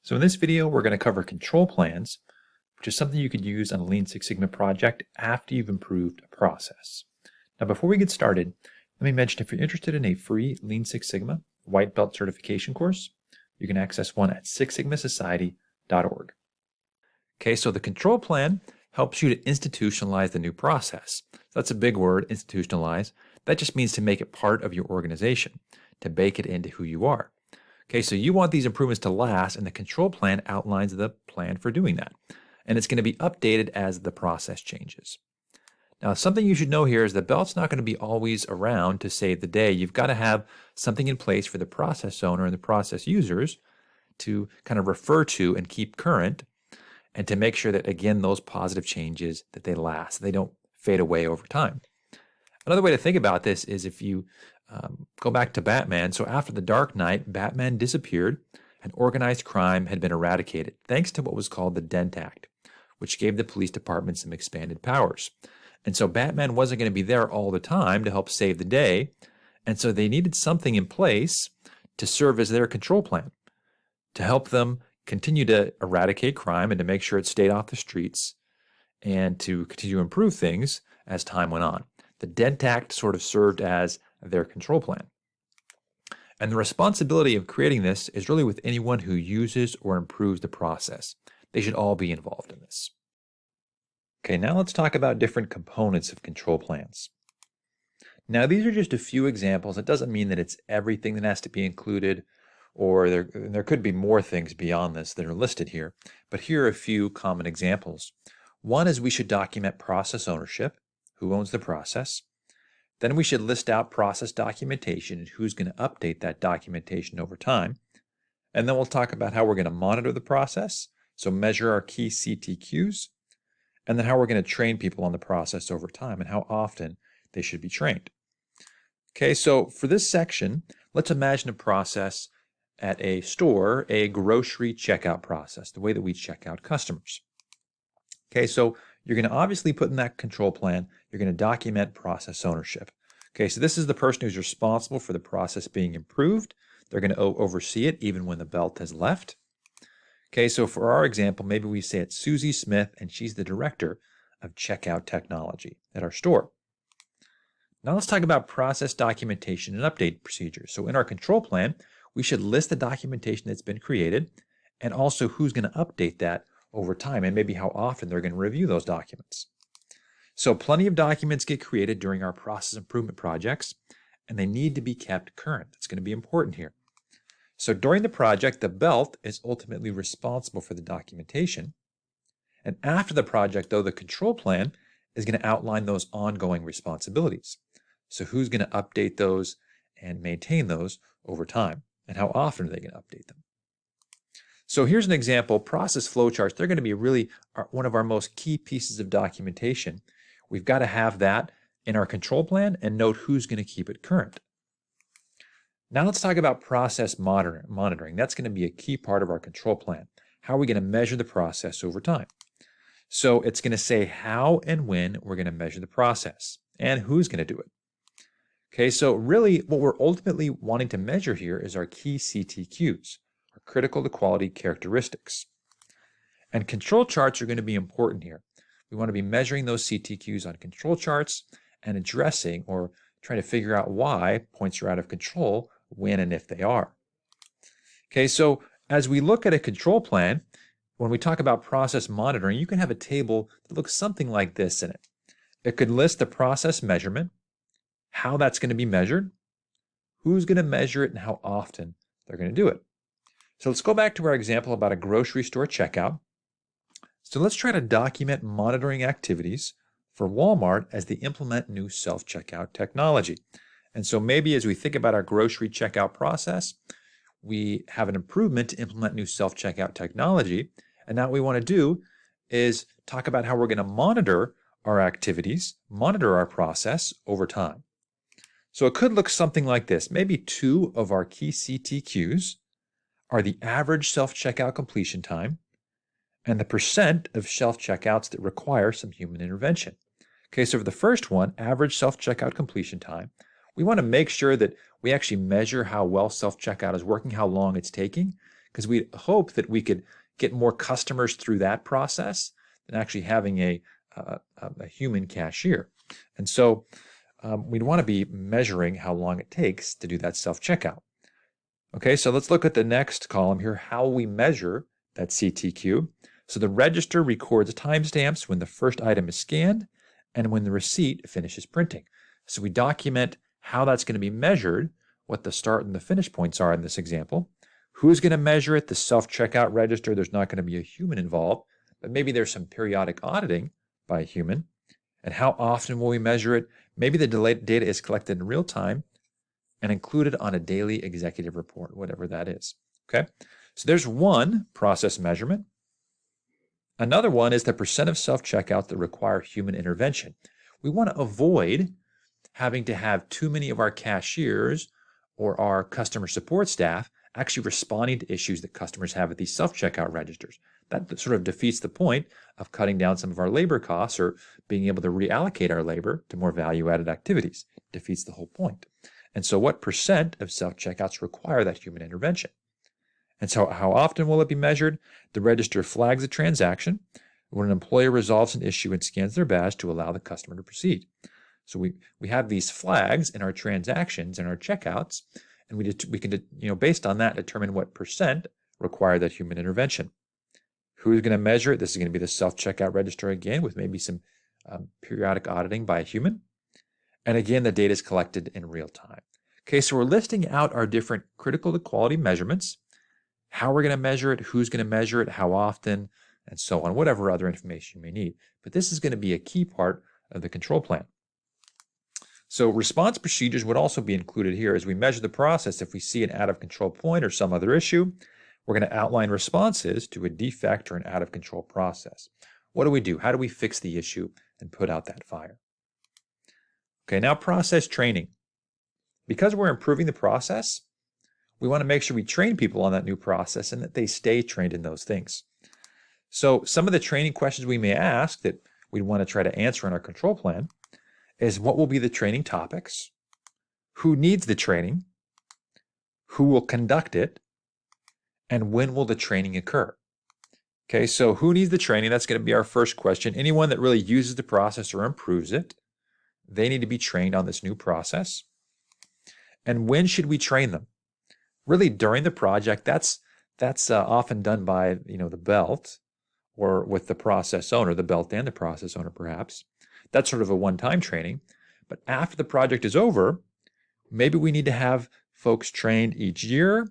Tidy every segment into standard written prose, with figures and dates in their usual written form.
So in this video, we're going to cover control plans, which is something you could use on a Lean Six Sigma project after you've improved a process. Now, before we get started, let me mention if you're interested in a free Lean Six Sigma White Belt certification course, you can access one at sixsigmasociety.org. Okay, so the control plan helps you to institutionalize the new process. That's a big word, institutionalize. That just means to make it part of your organization, to bake it into who you are. Okay, so you want these improvements to last, and the control plan outlines the plan for doing that. And it's going to be updated as the process changes. Now, something you should know here is the belt's not going to be always around to save the day. You've got to have something in place for the process owner and the process users to kind of refer to and keep current, and to make sure that, again, those positive changes, that they last, they don't fade away over time. Another way to think about this is if you go back to Batman. So after the Dark Knight, Batman disappeared and organized crime had been eradicated thanks to what was called the Dent Act, which gave the police department some expanded powers. And so Batman wasn't going to be there all the time to help save the day. And so they needed something in place to serve as their control plan, to help them continue to eradicate crime and to make sure it stayed off the streets and to continue to improve things as time went on. The Dent Act sort of served as their control plan. And the responsibility of creating this is really with anyone who uses or improves the process. They should all be involved in this. Okay, now let's talk about different components of control plans. Now, these are just a few examples. It doesn't mean that it's everything that has to be included, or there could be more things beyond this that are listed here. But here are a few common examples. One is we should document process ownership, who owns the process. Then we should list out process documentation and who's going to update that documentation over time. And then we'll talk about how we're going to monitor the process, so measure our key CTQs, and then how we're going to train people on the process over time and how often they should be trained. Okay, so for this section, let's imagine a process at a store, a grocery checkout process, the way that we check out customers. Okay, so you're going to obviously put in that control plan, you're going to document process ownership. Okay, so this is the person who's responsible for the process being improved. They're going to oversee it even when the belt has left. Okay, so for our example, maybe we say it's Susie Smith and she's the director of checkout technology at our store. Now let's talk about process documentation and update procedures. So in our control plan, we should list the documentation that's been created and also who's going to update that over time and maybe how often they're going to review those documents. So plenty of documents get created during our process improvement projects, and they need to be kept current. That's going to be important here. So during the project, the belt is ultimately responsible for the documentation. And after the project, though, the control plan is going to outline those ongoing responsibilities. So who's going to update those and maintain those over time, and how often are they going to update them? So here's an example. Process flowcharts, they're going to be really one of our most key pieces of documentation. We've got to have that in our control plan and note who's going to keep it current. Now let's talk about process monitoring. That's going to be a key part of our control plan. How are we going to measure the process over time? So it's going to say how and when we're going to measure the process and who's going to do it. Okay, so really what we're ultimately wanting to measure here is our key CTQs, our critical to quality characteristics. And control charts are going to be important here. We want to be measuring those CTQs on control charts and addressing or trying to figure out why points are out of control, when and if they are. Okay, so as we look at a control plan, when we talk about process monitoring, you can have a table that looks something like this in it. It could list the process measurement, how that's going to be measured, who's going to measure it, and how often they're going to do it. So let's go back to our example about a grocery store checkout. So let's try to document monitoring activities for Walmart as they implement new self-checkout technology. And so maybe as we think about our grocery checkout process, we have an improvement to implement new self-checkout technology. And now what we want to do is talk about how we're going to monitor our activities, monitor our process over time. So it could look something like this. Maybe two of our key CTQs are the average self-checkout completion time and the percent of self-checkouts that require some human intervention. Okay, so for the first one, average self-checkout completion time, we want to make sure that we actually measure how well self-checkout is working, how long it's taking, because we hope that we could get more customers through that process than actually having a human cashier. And so we'd want to be measuring how long it takes to do that self-checkout. Okay, so let's look at the next column here, how we measure that CTQ. So the register records timestamps when the first item is scanned and when the receipt finishes printing. So we document how that's going to be measured, what the start and the finish points are in this example. Who's going to measure it? The self-checkout register. There's not going to be a human involved, but maybe there's some periodic auditing by a human. And how often will we measure it? Maybe the data is collected in real time and included on a daily executive report, whatever that is. Okay, so there's one process measurement. Another one is the percent of self-checkouts that require human intervention. We want to avoid having to have too many of our cashiers or our customer support staff actually responding to issues that customers have at these self-checkout registers. That sort of defeats the point of cutting down some of our labor costs or being able to reallocate our labor to more value-added activities. Defeats the whole point. And so what percent of self-checkouts require that human intervention? And so how often will it be measured? The register flags a transaction when an employee resolves an issue and scans their badge to allow the customer to proceed. So we have these flags in our transactions and our checkouts, and we can based on that determine what percent require that human intervention. Who's going to measure it? This is going to be the self-checkout register again, with maybe some periodic auditing by a human. And again, the data is collected in real time. Okay, so we're listing out our different critical to quality measurements, how we're going to measure it, who's going to measure it, how often, and so on, whatever other information you may need. But this is going to be a key part of the control plan. So response procedures would also be included here as we measure the process. If we see an out-of-control point or some other issue, we're going to outline responses to a defect or an out-of-control process. What do we do? How do we fix the issue and put out that fire? Okay, now process training. Because we're improving the process, we want to make sure we train people on that new process and that they stay trained in those things. So some of the training questions we may ask that we'd want to try to answer in our control plan is what will be the training topics, who needs the training, who will conduct it, and when will the training occur? Okay, so who needs the training? That's going to be our first question. Anyone that really uses the process or improves it, they need to be trained on this new process. And when should we train them? Really during the project. That's often done by the belt or with the process owner, the belt and the process owner perhaps. That's sort of a one-time training. But after the project is over, maybe we need to have folks trained each year,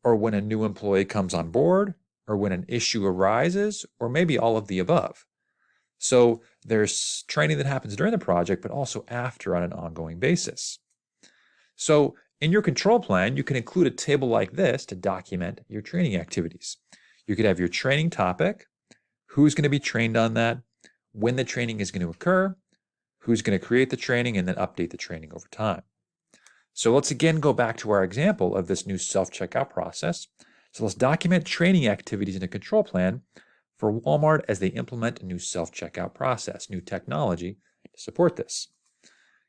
or when a new employee comes on board, or when an issue arises, or maybe all of the above. So there's training that happens during the project, but also after on an ongoing basis. So in your control plan, you can include a table like this to document your training activities. You could have your training topic, who's going to be trained on that, when the training is going to occur, who's going to create the training, and then update the training over time. So let's again go back to our example of this new self-checkout process. So let's document training activities in a control plan for Walmart as they implement a new self-checkout process, new technology to support this.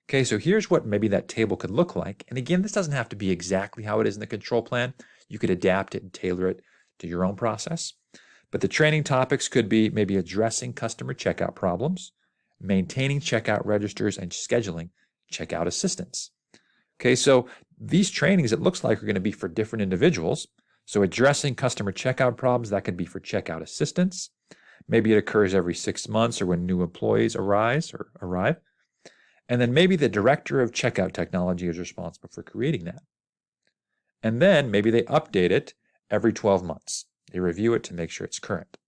Okay, so here's what maybe that table could look like. And again, this doesn't have to be exactly how it is in the control plan. You could adapt it and tailor it to your own process. But the training topics could be maybe addressing customer checkout problems, maintaining checkout registers, and scheduling checkout assistance. Okay, so these trainings, it looks like, are going to be for different individuals. So addressing customer checkout problems, that could be for checkout assistance. Maybe it occurs every 6 months or when new employees arrive. And then maybe the director of checkout technology is responsible for creating that. And then maybe they update it every 12 months. They review it to make sure it's current.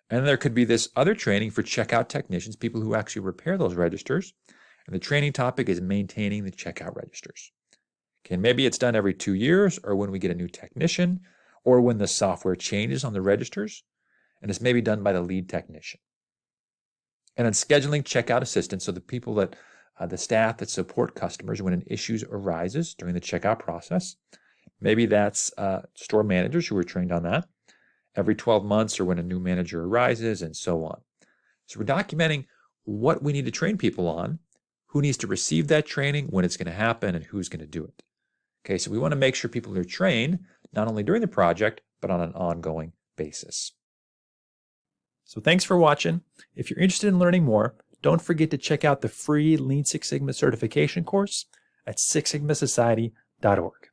And there could be this other training for checkout technicians, people who actually repair those registers. And the training topic is maintaining the checkout registers. Okay, maybe it's done every 2 years, or when we get a new technician, or when the software changes on the registers, and it's maybe done by the lead technician. And then scheduling checkout assistance, so the people that, the staff that support customers when an issue arises during the checkout process. Maybe that's store managers who are trained on that every 12 months or when a new manager arises, and so on. So we're documenting what we need to train people on, who needs to receive that training, when it's going to happen, and who's going to do it. Okay, so we want to make sure people are trained not only during the project, but on an ongoing basis. So thanks for watching. If you're interested in learning more, don't forget to check out the free Lean Six Sigma certification course at sixsigmasociety.org.